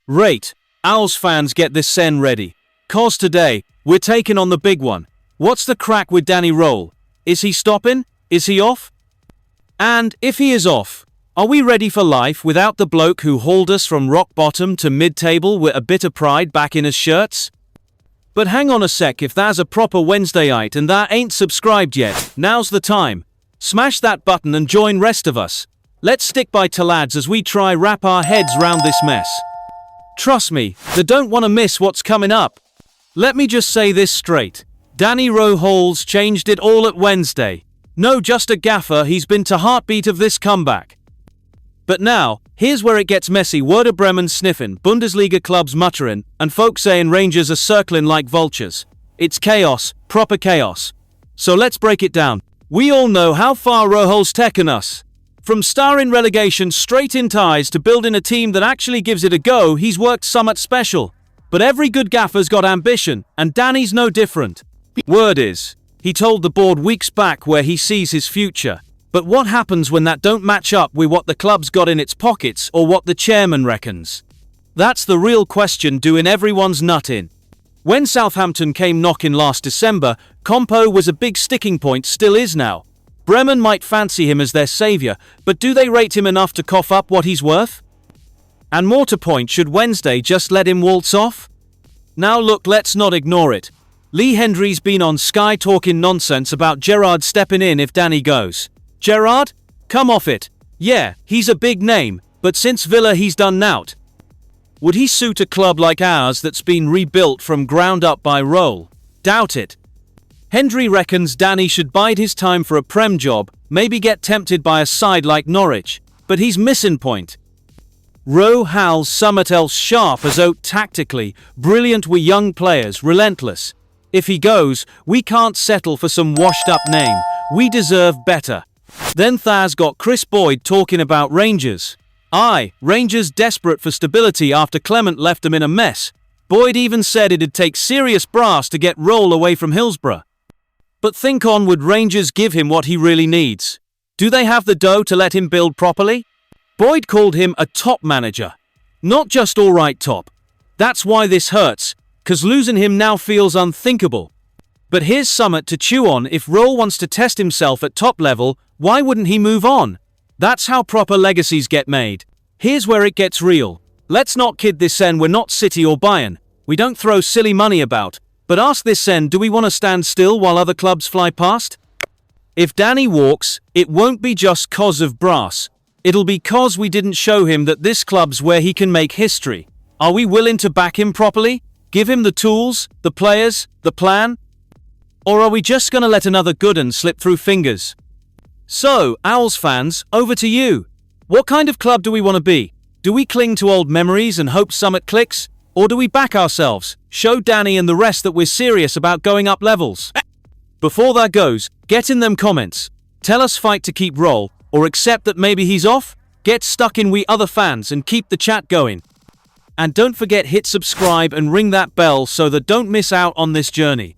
Right, Owls fans, get this sen ready. Cause today, we're taking on the big one. What's the crack with Danny Röhl? Is he stopping? Is he off? And if he is off, are we ready for life without the bloke who hauled us from rock bottom to mid-table with a bit of pride back in his shirts? But hang on a sec, if there's a proper Wednesdayite and that ain't subscribed yet, now's the time. Smash that button and join rest of us. Let's stick by to lads as we try wrap our heads round this mess. Trust me, they don't want to miss what's coming up. Let me just say this straight. Danny Röhl's changed it all at Wednesday. No, just a gaffer, he's been to heartbeat of this comeback. But now, here's where it gets messy. Werder Bremen sniffing, Bundesliga clubs muttering, and folks saying Rangers are circling like vultures. It's chaos, proper chaos. So let's break it down. We all know how far Röhl's taken us. From star in relegation straight in ties to building a team that actually gives it a go, he's worked somewhat special. But every good gaffer's got ambition, and Danny's no different. Word is, he told the board weeks back where he sees his future. But what happens when that don't match up with what the club's got in its pockets or what the chairman reckons? That's the real question doing everyone's nut in. When Southampton came knocking last December, Compo was a big sticking point, still is now. Bremen might fancy him as their saviour, but do they rate him enough to cough up what he's worth? And more to point, should Wednesday just let him waltz off? Now look, let's not ignore it. Lee Hendry's been on Sky talking nonsense about Gerrard stepping in if Danny goes. Gerrard? Come off it. Yeah, he's a big name, but since Villa he's done nout. Would he suit a club like ours that's been rebuilt from ground up by Röhl? Doubt it. Hendry reckons Danny should bide his time for a Prem job, maybe get tempted by a side like Norwich, but he's missing point. Röhl's summit else sharp as out tactically, brilliant with young players, relentless. If he goes, we can't settle for some washed up name, we deserve better. Then Thaz got Chris Boyd talking about Rangers. Aye, Rangers desperate for stability after Clement left them in a mess. Boyd even said it'd take serious brass to get Röhl away from Hillsborough. But think on, would Rangers give him what he really needs? Do they have the dough to let him build properly? Boyd called him a top manager. Not just alright top. That's why this hurts, cause losing him now feels unthinkable. But here's something to chew on. If Röhl wants to test himself at top level, why wouldn't he move on? That's how proper legacies get made. Here's where it gets real. Let's not kid this sen, we're not City or Bayern. We don't throw silly money about. But ask this sen, do we want to stand still while other clubs fly past? If Danny walks, it won't be just cause of brass. It'll be cause we didn't show him that this club's where he can make history. Are we willing to back him properly? Give him the tools, the players, the plan? Or are we just gonna let another good un slip through fingers? So, Owls fans, over to you. What kind of club do we want to be? Do we cling to old memories and hope summit clicks? Or do we back ourselves, show Danny and the rest that we're serious about going up levels? Before that goes, get in them comments. Tell us fight to keep Röhl, or accept that maybe he's off? Get stuck in we other fans and keep the chat going. And don't forget hit subscribe and ring that bell so that don't miss out on this journey.